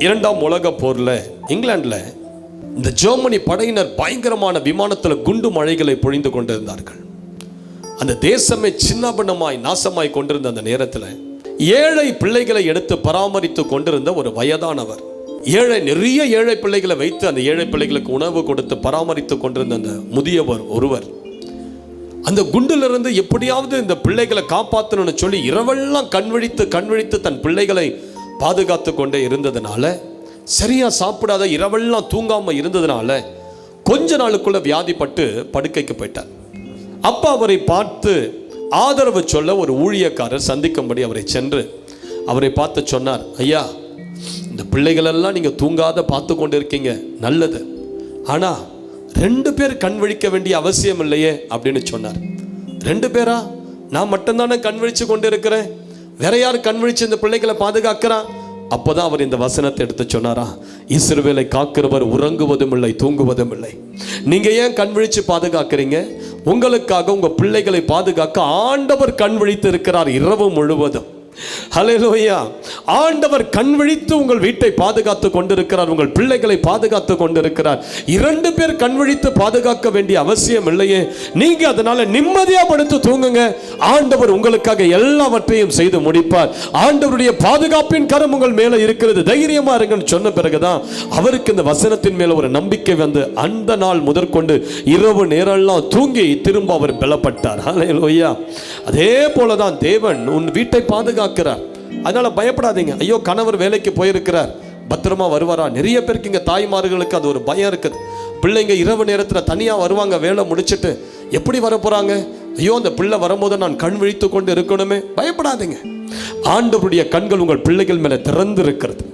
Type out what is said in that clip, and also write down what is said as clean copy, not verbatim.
இரண்டாம் உலக போரில் இங்கிலாண்டில் இந்த ஜெர்மனி படையினர் பயங்கரமான விமானத்தில் குண்டு மழைகளை பொழிந்து கொண்டிருந்தார்கள். அந்த தேசமே சின்னபின்னமாய் நாசமாய் கொண்டிருந்த அந்த நேரத்தில் ஏழை பிள்ளைகளை எடுத்து பராமரித்து கொண்டிருந்த ஒரு வயதானவர், நிறைய ஏழை பிள்ளைகளை வைத்து அந்த ஏழை பிள்ளைகளுக்கு உணவு கொடுத்து பராமரித்து கொண்டிருந்த அந்த முதியவர் ஒருவர் அந்த குண்டிலிருந்து எப்படியாவது இந்த பிள்ளைகளை காப்பாற்றணும்னு சொல்லி இரவெல்லாம் கண்விழித்து தன் பிள்ளைகளை பாதுகாத்து கொண்டே இருந்ததுனால, சரியா சாப்பிடாத இரவெல்லாம் தூங்காம இருந்ததுனால கொஞ்ச நாளுக்குள்ள வியாதிப்பட்டு படுக்கைக்கு போயிட்டார். அப்பா அவரை பார்த்து ஆதரவு சொல்ல ஒரு ஊழியக்காரர் சந்திக்கும்படி அவரை சென்று அவரை பார்த்து சொன்னார், ஐயா, இந்த பிள்ளைகளெல்லாம் நீங்க தூங்காத பார்த்து கொண்டு இருக்கீங்க, நல்லது, ஆனா 2 பேர் கண் விழிக்க வேண்டிய அவசியம் இல்லையே அப்படின்னு சொன்னார். 2 பேரா? நான் மட்டும்தானே கண் விழிச்சு கொண்டு இருக்கிறேன், வேற யார் கண் விழிச்சு இந்த பிள்ளைகளை பாதுகாக்கிறான்? அப்போதான் அவர் இந்த வசனத்தை எடுத்து சொன்னாரா, இஸ்ரவேலை காக்கிறவர் உறங்குவதும் இல்லை தூங்குவதும் இல்லை. நீங்க ஏன் கண் விழிச்சு பாதுகாக்கிறீங்க? உங்களுக்காக உங்க பிள்ளைகளை பாதுகாக்க ஆண்டவர் கண் விழித்து இருக்கிறார் இரவு முழுவதும். ஹல்லேலூயா! ஆண்டவர் கண் விழித்து உங்கள் வீட்டை பாதுகாத்து கொண்டிருக்கிறார், உங்கள் பிள்ளைகளை பாதுகாத்து கொண்டிருக்கிறார். 2 பேர் கண் விழித்து பாதுகாக்க வேண்டிய அவசியம் இல்லையே. நீங்க அதனால நிம்மதியா படுத்து தூங்குங்க, ஆண்டவர் உங்களுக்காக எல்லாவற்றையும் செய்து முடிப்பார். ஆண்டவருடைய பாதுகாப்பின் கரம் உங்கள் மேல இருக்கிறது, தைரியமா இருங்கன்னு சொன்ன பிறகுதான் அவருக்கு இந்த வசனத்தின் மேல ஒரு நம்பிக்கை வந்து அந்த நாள் முதற்கொண்டு இரவு நேரம்லாம் தூங்கி திரும்ப அவர் பலப்பட்டார். ஹல்லேலூயா! அதே போலதான் தேவன் உன் வீட்டை பாதுகாக்கிறார். அதனால பயப்படாதீங்க. ஐயோ, கணவர் வேலைக்கு போயிருக்கிறார், பத்திரமா வருவாரா? நிறைய பேருக்கு இங்க தாய்மார்களுக்கு அது ஒரு பயம் இருக்குது. பிள்ளைங்க இரவு நேரத்தில் தனியா வருவாங்க, வேலை முடிச்சுட்டு எப்படி வர போறாங்க? ஐயோ, அந்த பிள்ளை வரும்போது நான் கண் விழித்து கொண்டு இருக்கணுமே. பயப்படாதீங்க, ஆண்டவருடைய கண்கள் உங்கள் பிள்ளைகள் மேல திறந்து இருக்கிறது.